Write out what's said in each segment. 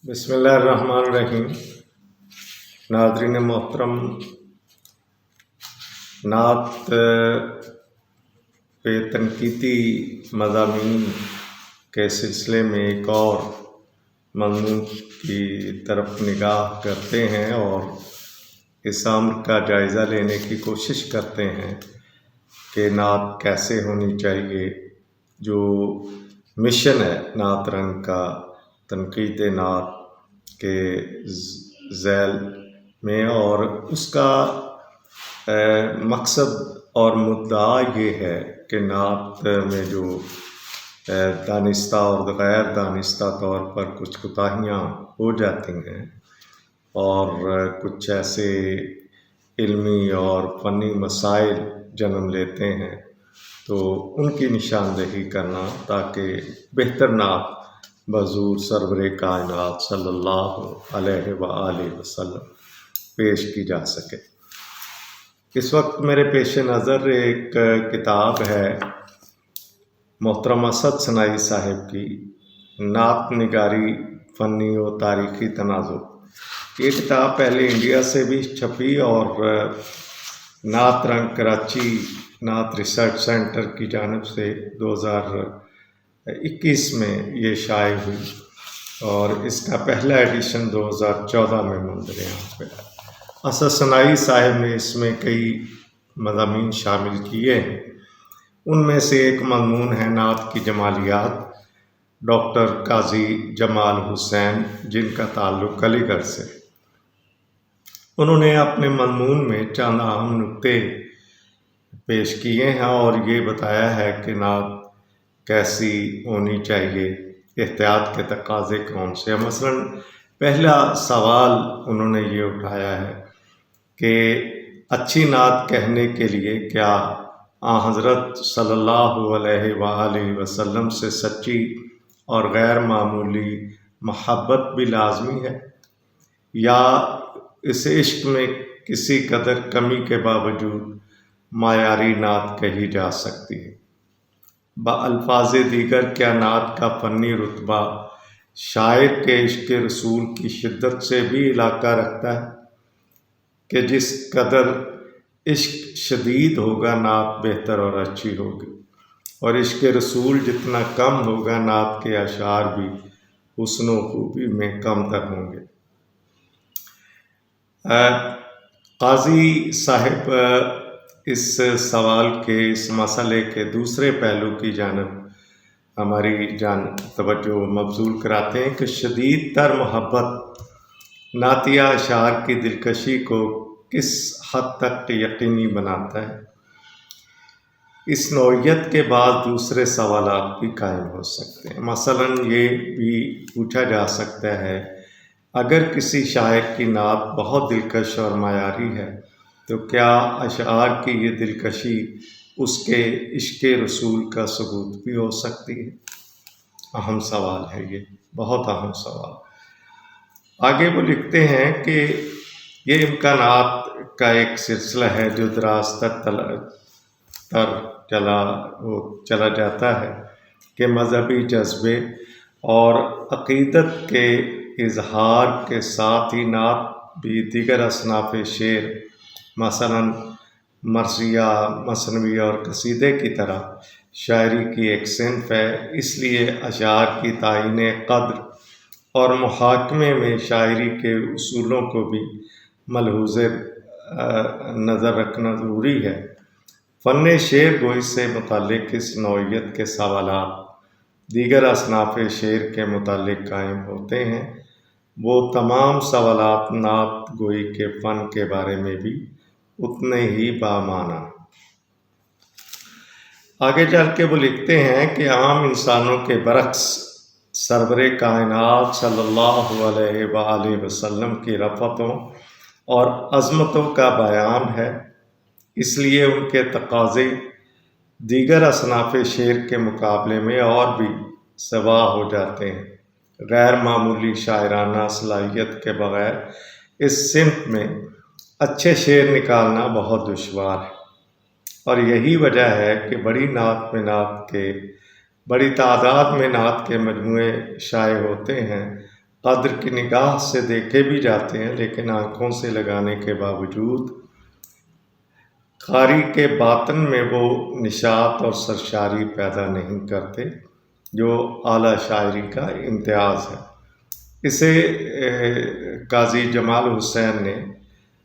بسم اللہ الرحمن الرحیم۔ ناظرین محترم، نعت پہ تنقیدی مضامین کے سلسلے میں ایک اور مضمون کی طرف نگاہ کرتے ہیں اور اس امر کا جائزہ لینے کی کوشش کرتے ہیں کہ نعت کیسے ہونی چاہیے۔ جو مشن ہے نعت رنگ کا، تنقید نعت کے ذیل میں، اور اس کا مقصد اور مدعا یہ ہے کہ نعت میں جو دانستہ اور غیر دانستہ طور پر کچھ کوتاہیاں ہو جاتی ہیں اور کچھ ایسے علمی اور فنی مسائل جنم لیتے ہیں، تو ان کی نشاندہی کرنا تاکہ بہتر نعت بحضور سرور کائنات صلی اللہ علیہ وآلہ وسلم پیش کی جا سکے۔ اس وقت میرے پیش نظر ایک کتاب ہے محترم اسد سنائی صاحب کی، نعت نگاری فنی و تاریخی تناظر۔ یہ کتاب پہلے انڈیا سے بھی چھپی اور نعت رنگ کراچی نعت ریسرچ سینٹر کی جانب سے 2021 میں یہ شائع ہوئی، اور اس کا پہلا ایڈیشن 2014 میں منظر عام پہ آیا۔ اسد سنائی صاحب نے اس میں کئی مضامین شامل کیے ہیں۔ ان میں سے ایک مضمون ہے نعت کی جمالیات، ڈاکٹر قاضی جمال حسین، جن کا تعلق علی گڑھ سے۔ انہوں نے اپنے مضمون میں چند اہم نکتے پیش کیے ہیں اور یہ بتایا ہے کہ نعت کیسی ہونی چاہیے، احتیاط کے تقاضے کون سے ہیں۔ مثلاً پہلا سوال انہوں نے یہ اٹھایا ہے کہ اچھی نعت کہنے کے لیے کیا حضرت صلی اللہ علیہ وآلہ وسلم سے سچی اور غیر معمولی محبت بھی لازمی ہے، یا اس عشق میں کسی قدر کمی کے باوجود معیاری نعت کہی جا سکتی ہے؟ بالفاظ دیگر، کیا نعت کا فنی رتبہ شاعر کے عشق رسول کی شدت سے بھی علاقہ رکھتا ہے کہ جس قدر عشق شدید ہوگا نعت بہتر اور اچھی ہوگی، اور عشق رسول جتنا کم ہوگا نعت کے اشعار بھی حسن و خوبی میں کم تر ہوں گے؟ قاضی صاحب اس سوال کے، اس مسئلے کے دوسرے پہلو کی جانب ہماری توجہ مبذول کراتے ہیں کہ شدید تر محبت نعتیہ اشعار کی دلکشی کو کس حد تک یقینی بناتا ہے۔ اس نوعیت کے بعد دوسرے سوالات بھی قائم ہو سکتے ہیں۔ مثلاً یہ بھی پوچھا جا سکتا ہے، اگر کسی شاعر کی نعت بہت دلکش اور معیاری ہے تو کیا اشعار کی یہ دلکشی اس کے عشق رسول کا ثبوت بھی ہو سکتی ہے؟ اہم سوال ہے یہ، بہت اہم سوال۔ آگے وہ لکھتے ہیں کہ یہ امکانات کا ایک سلسلہ ہے جو دراز تر چلا جاتا ہے کہ مذہبی جذبے اور عقیدت کے اظہار کے ساتھ ہی نعت بھی دیگر اصناف شعر مثلاً مرثیہ، مثنوی اور قصیدے کی طرح شاعری کی ایک صنف ہے۔ اس لیے اشعار کی تعیین قدر اور محاکمے میں شاعری کے اصولوں کو بھی ملحوظ نظر رکھنا ضروری ہے۔ فن شعر گوئی سے متعلق اس نوعیت کے سوالات دیگر اصناف شعر کے متعلق قائم ہوتے ہیں۔ وہ تمام سوالات نعت گوئی کے فن کے بارے میں بھی اتنے ہی بامعنی۔ آگے چل کے وہ لکھتے ہیں کہ عام انسانوں کے برعکس سرور کائنات صلی اللہ علیہ وآلہ وسلم کی رفتوں اور عظمتوں کا بیان ہے، اس لیے ان کے تقاضے دیگر اصناف شعر کے مقابلے میں اور بھی سوا ہو جاتے ہیں۔ غیر معمولی شاعرانہ صلاحیت کے بغیر اس صنف میں اچھے شعر نکالنا بہت دشوار ہے، اور یہی وجہ ہے کہ بڑی تعداد میں نعت کے مجموعے شائع ہوتے ہیں قدر کی نگاہ سے دیکھے بھی جاتے ہیں، لیکن آنکھوں سے لگانے کے باوجود قاری کے باطن میں وہ نشاط اور سرشاری پیدا نہیں کرتے جو اعلیٰ شاعری کا امتیاز ہے۔ اسے قاضی جمال حسین نے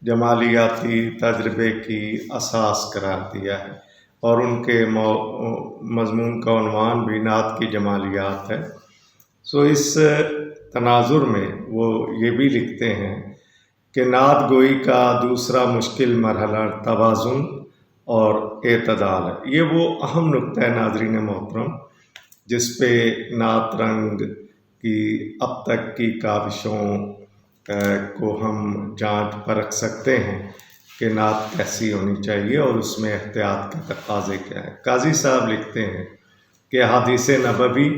جمالیاتی تجربے کی اساس قرار دیا ہے، اور ان کے مضمون کا عنوان بھی نعت کی جمالیات ہے۔ اس تناظر میں وہ یہ بھی لکھتے ہیں کہ نعت گوئی کا دوسرا مشکل مرحلہ توازن اور اعتدال ہے۔ یہ وہ اہم نقطہ ہے ناظرین محترم جس پہ نعت رنگ کی اب تک کی کاوشوں کو ہم جانچ پرکھ سکتے ہیں کہ نعت کیسی ہونی چاہیے اور اس میں احتیاط کے تقاضے کیا ہیں۔ قاضی صاحب لکھتے ہیں کہ احادیث نبوی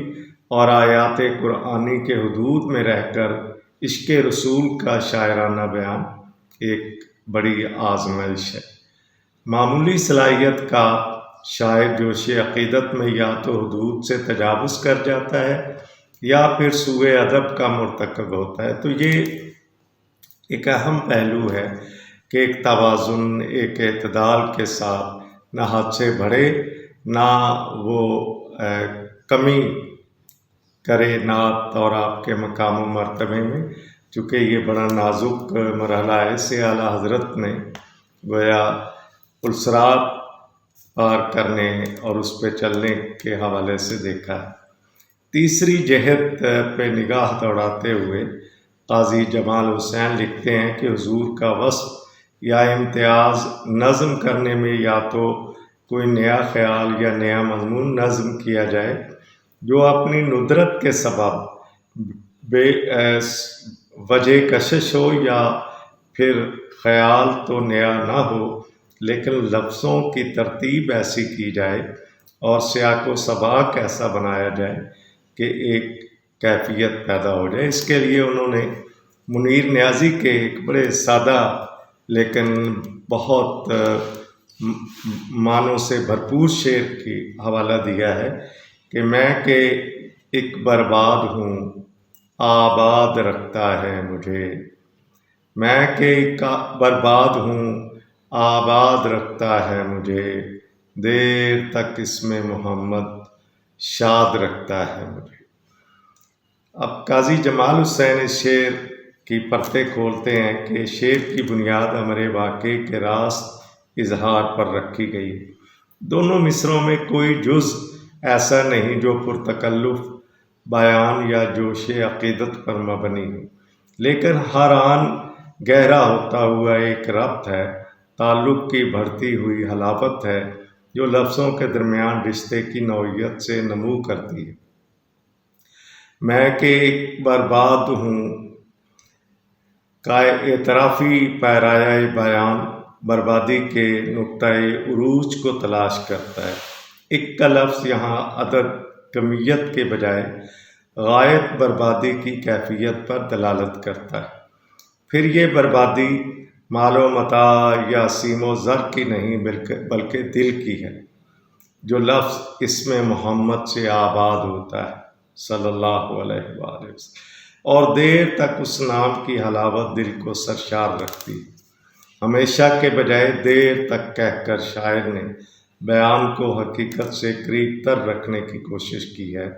اور آیات قرآنی کے حدود میں رہ کر عشق رسول کا شاعرانہ بیان ایک بڑی آزمائش ہے۔ معمولی صلاحیت کا شاعر جوش عقیدت میں یا تو حدود سے تجاوز کر جاتا ہے یا پھر سوء ادب کا مرتکب ہوتا ہے۔ تو یہ ایک اہم پہلو ہے کہ ایک توازن، ایک اعتدال کے ساتھ نہ حد سے بڑھے، نہ وہ کمی کرے نعت اور آپ کے مقام و مرتبے میں، چونکہ یہ بڑا نازک مرحلہ ہے۔ اسے اعلیٰ حضرت نے گویا پلسرات پار کرنے اور اس پہ چلنے کے حوالے سے دیکھا ہے۔ تیسری جہت پہ نگاہ دوڑاتے ہوئے قاضی جمال حسین لکھتے ہیں کہ حضور کا وصف یا امتیاز نظم کرنے میں یا تو کوئی نیا خیال یا نیا مضمون نظم کیا جائے جو اپنی ندرت کے سبب بے وجہ کشش ہو، یا پھر خیال تو نیا نہ ہو لیکن لفظوں کی ترتیب ایسی کی جائے اور سیاق و سباق ایسا بنایا جائے کہ ایک کیفیت پیدا ہو جائے۔ اس کے لیے انہوں نے منیر نیازی کے ایک بڑے سادہ لیکن بہت معنوں سے بھرپور شعر کی حوالہ دیا ہے کہ میں کہ ایک برباد ہوں آباد رکھتا ہے مجھے، میں کہ ایک برباد ہوں آباد رکھتا ہے مجھے، دیر تک اس میں محمد شاد رکھتا ہے مجھے۔ اب قاضی جمال حسین اس شعر کی پرتیں کھولتے ہیں کہ شعر کی بنیاد امر واقعے کے راست اظہار پر رکھی گئی۔ دونوں مصروں میں کوئی جز ایسا نہیں جو پرتکلف بیان یا جوش عقیدت پر مبنی ہو، لیکن ہر آن گہرا ہوتا ہوا ایک ربط ہے، تعلق کی بڑھتی ہوئی حلاوت ہے جو لفظوں کے درمیان رشتے کی نوعیت سے نمو کرتی ہے۔ میں کہ ایک برباد ہوں کا اعترافی پیرایہ بیان بربادی کے نقطۂ عروج کو تلاش کرتا ہے۔ ایک کا لفظ یہاں عدد کمیت کے بجائے غائب بربادی کی کیفیت پر دلالت کرتا ہے۔ پھر یہ بربادی مال و متاع یا سیم و زر کی نہیں بلکہ دل کی ہے، جو لفظ اسم محمد سے آباد ہوتا ہے صلی اللہ علیہ وآلہ وسلم، اور دیر تک اس نام کی حلاوت دل کو سرشار رکھتی ہے۔ ہمیشہ کے بجائے دیر تک کہہ کر شاعر نے بیان کو حقیقت سے قریب تر رکھنے کی کوشش کی ہے،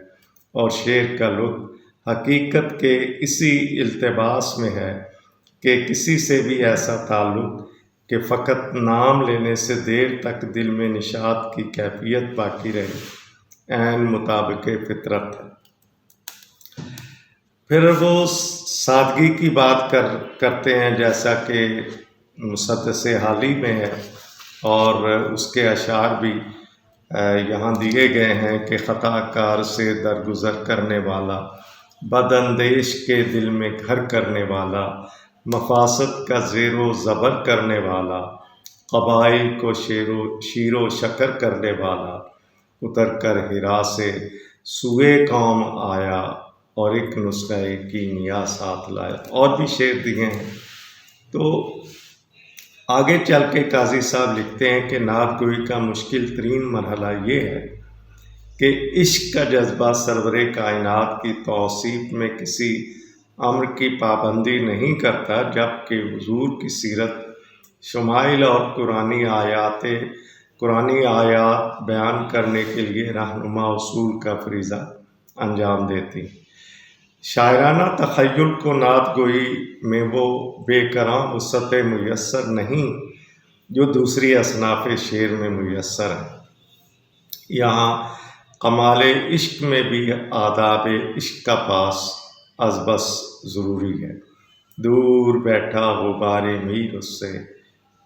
اور شعر کا لطف حقیقت کے اسی التباس میں ہے کہ کسی سے بھی ایسا تعلق کہ فقط نام لینے سے دیر تک دل میں نشاط کی کیفیت باقی رہے، عین مطابق فطرت ہے۔ پھر وہ سادگی کی بات کرتے ہیں جیسا کہ مسدس حالی میں ہے، اور اس کے اشعار بھی یہاں دیے گئے ہیں کہ خطا کار سے درگزر کرنے والا، بد اندیش کے دل میں گھر کرنے والا، مفاسد کا زیر و زبر کرنے والا، قبائل کو شیر و شکر کرنے والا، اتر کر ہرا سے سوئے قوم آیا اور ایک نسخہ کیمیا ساتھ لایا۔ اور بھی شعر دیے ہیں۔ تو آگے چل کے قاضی صاحب لکھتے ہیں کہ نعت گوئی کا مشکل ترین مرحلہ یہ ہے کہ عشق کا جذبہ سرور کائنات کی توصیف میں کسی امر کی پابندی نہیں کرتا، جبکہ حضور کی سیرت شمائل اور قرآنی آیات بیان کرنے کے لیے رہنما اصول کا فریضہ انجام دیتی۔ شاعرانہ تخیل کو نعت گوئی میں وہ بے کراں وسعت میسر نہیں جو دوسری اصناف شعر میں میسر ہے۔ یہاں کمال عشق میں بھی آداب عشق کا پاس از بس ضروری ہے۔ دور بیٹھا غبار میر اس سے،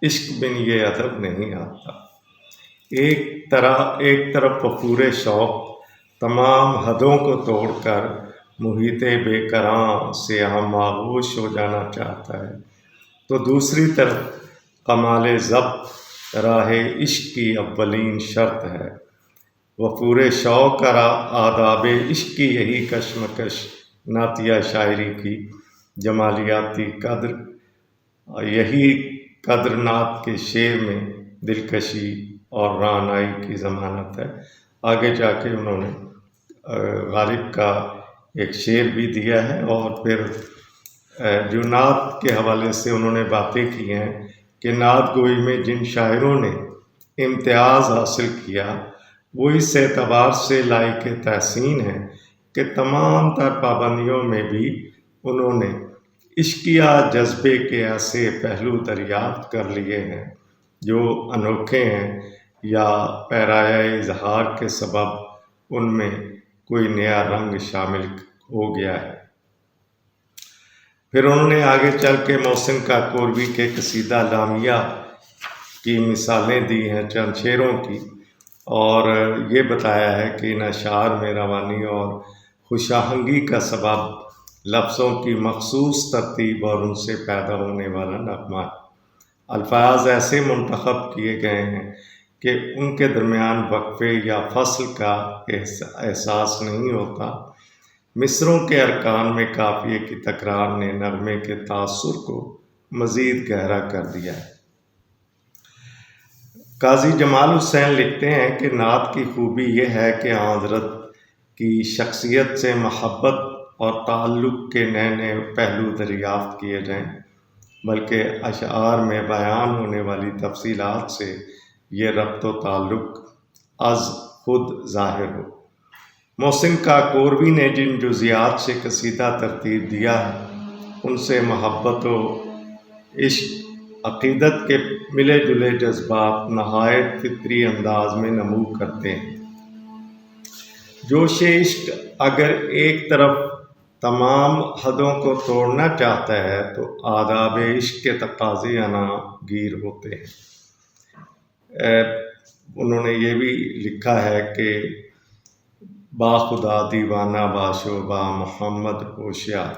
عشق بن یہ ادب نہیں آتا۔ ایک طرف وفور شوق تمام حدوں کو توڑ کر محیط بے کراں سے آغوش ہو جانا چاہتا ہے، تو دوسری طرف کمال ضبط راہ عشق کی اولین شرط ہے۔ وفور شوق اور آداب عشق کی یہی کشمکش نعتیہ شاعری کی جمالیاتی قدر، یہی قدر نعت کے شعر میں دلکشی اور رعنائی کی ضمانت ہے۔ آگے جا کے انہوں نے غالب کا ایک شعر بھی دیا ہے، اور پھر جو نعت کے حوالے سے انہوں نے باتیں کی ہیں کہ نعت گوئی میں جن شاعروں نے امتیاز حاصل کیا وہ اس اعتبار سے لائق تحسین ہیں کہ تمام تر پابندیوں میں بھی انہوں نے عشقیہ جذبے کے ایسے پہلو دریافت کر لیے ہیں جو انوکھے ہیں، یا پیرایہ اظہار کے سبب ان میں کوئی نیا رنگ شامل ہو گیا ہے۔ پھر انہوں نے آگے چل کے محسن کاکوروی کے قصیدہ لامیہ کی مثالیں دی ہیں چند شعروں کی، اور یہ بتایا ہے کہ ان اشعار میں روانی اور خوش آہنگی کا سبب لفظوں کی مخصوص ترتیب اور ان سے پیدا ہونے والا نغمہ ہے۔ الفاظ ایسے منتخب کیے گئے ہیں کہ ان کے درمیان وقفے یا فصل کا احساس نہیں ہوتا۔ مصروں کے ارکان میں قافیے کی تکرار نے نغمے کے تاثر کو مزید گہرا کر دیا ہے۔ قاضی جمال حسین لکھتے ہیں کہ نعت کی خوبی یہ ہے کہ حضرت کی شخصیت سے محبت اور تعلق کے نئے نئے پہلو دریافت کیے جائیں، بلکہ اشعار میں بیان ہونے والی تفصیلات سے یہ ربط و تعلق از خود ظاہر ہو۔ محسن کاکوروی نے جن جزیات سے قصیدہ ترتیب دیا ہے ان سے محبت و عشق، عقیدت کے ملے جلے جذبات نہایت فطری انداز میں نمو کرتے ہیں۔ جوش عشق اگر ایک طرف تمام حدوں کو توڑنا چاہتا ہے تو آداب عشق کے تقاضے انا گیر ہوتے ہیں۔ انہوں نے یہ بھی لکھا ہے کہ با خدا دیوانہ باشو با محمد ہوشیار۔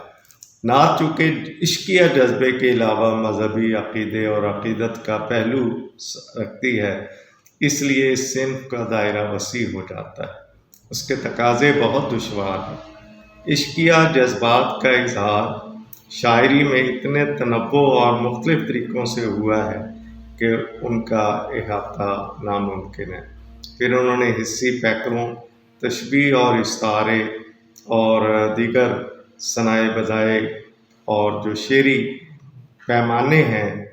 نعت چونکہ عشقیہ جذبے کے علاوہ مذہبی عقیدے اور عقیدت کا پہلو رکھتی ہے، اس لیے اس صنف کا دائرہ وسیع ہو جاتا ہے۔ اس کے تقاضے بہت دشوار ہیں۔ عشقیہ جذبات کا اظہار شاعری میں اتنے تنوع اور مختلف طریقوں سے ہوا ہے کہ ان کا احاطہ ناممکن ہے۔ پھر انہوں نے حسی پیکروں، تشبیہ اور استعارے اور دیگر صنائع بدائع اور جو شعری پیمانے ہیں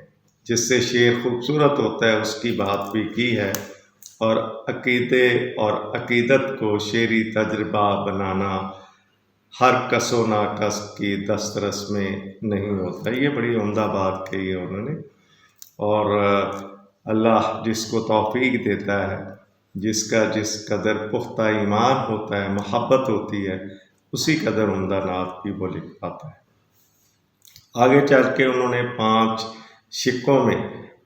جس سے شعر خوبصورت ہوتا ہے اس کی بات بھی کی ہے، اور عقیدے اور عقیدت کو شعری تجربہ بنانا ہر کس و ناکس کی دسترس میں نہیں ہوتا۔ یہ بڑی عمدہ بات کہی ہے انہوں نے، اور اللہ جس کو توفیق دیتا ہے، جس کا جس قدر پختہ ایمان ہوتا ہے، محبت ہوتی ہے، اسی قدر عمدہ نعت بھی وہ لکھ پاتا ہے۔ آگے چل کے انہوں نے 5 شقوں میں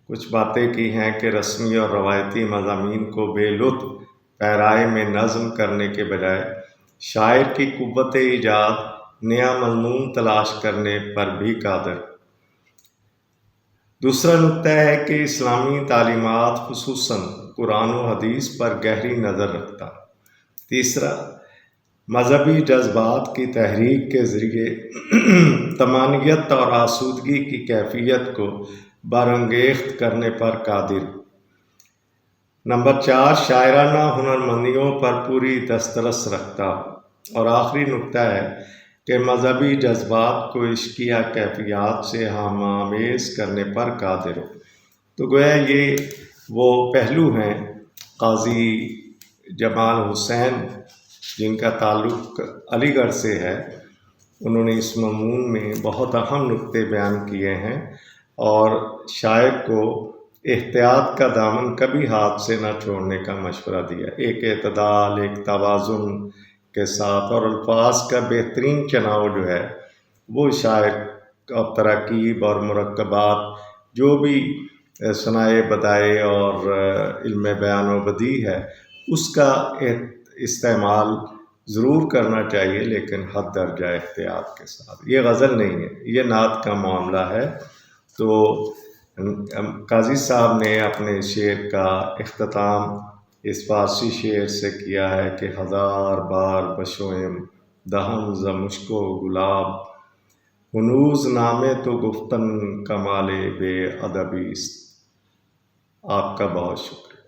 کچھ باتیں کی ہیں کہ رسمی اور روایتی مضامین کو بے لطف پیرائے میں نظم کرنے کے بجائے شاعر کی قوت ایجاد نیا مضمون تلاش کرنے پر بھی قادر۔ دوسرا نکتہ ہے کہ اسلامی تعلیمات خصوصاً قرآن و حدیث پر گہری نظر رکھتا۔ تیسرا، مذہبی جذبات کی تحریک کے ذریعے طمانینت اور آسودگی کی کیفیت کو برانگیخت کرنے پر قادر۔ نمبر 4، شاعرانہ ہنرمندیوں پر پوری دسترس رکھتا۔ اور آخری نکتہ ہے کہ مذہبی جذبات کو عشقیہ کیفیات سے ہم آمیز کرنے پر قادر ہو۔ تو گویا یہ وہ پہلو ہیں قاضی جمال حسین جن کا تعلق علی گڑھ سے ہے۔ انہوں نے اس مضمون میں بہت اہم نکتے بیان کیے ہیں اور شاعر کو احتیاط کا دامن کبھی ہاتھ سے نہ چھوڑنے کا مشورہ دیا، ایک اعتدال، ایک توازن کے ساتھ، اور الفاظ کا بہترین چناؤ جو ہے وہ شاعر اور تراکیب اور مرکبات جو بھی صنائع بدائع اور علم بیان و بدیع ہے اس کا استعمال ضرور کرنا چاہیے، لیکن حد درجہ احتیاط کے ساتھ۔ یہ غزل نہیں ہے، یہ نعت کا معاملہ ہے۔ تو قاضی صاحب نے اپنے شعر کا اختتام اس فارسی شعر سے کیا ہے کہ ہزار بار بشویم دہن ز مشک و گلاب، ہنوز نامے تو گفتن کمال بے ادبی است۔ آپ کا بہت شکریہ۔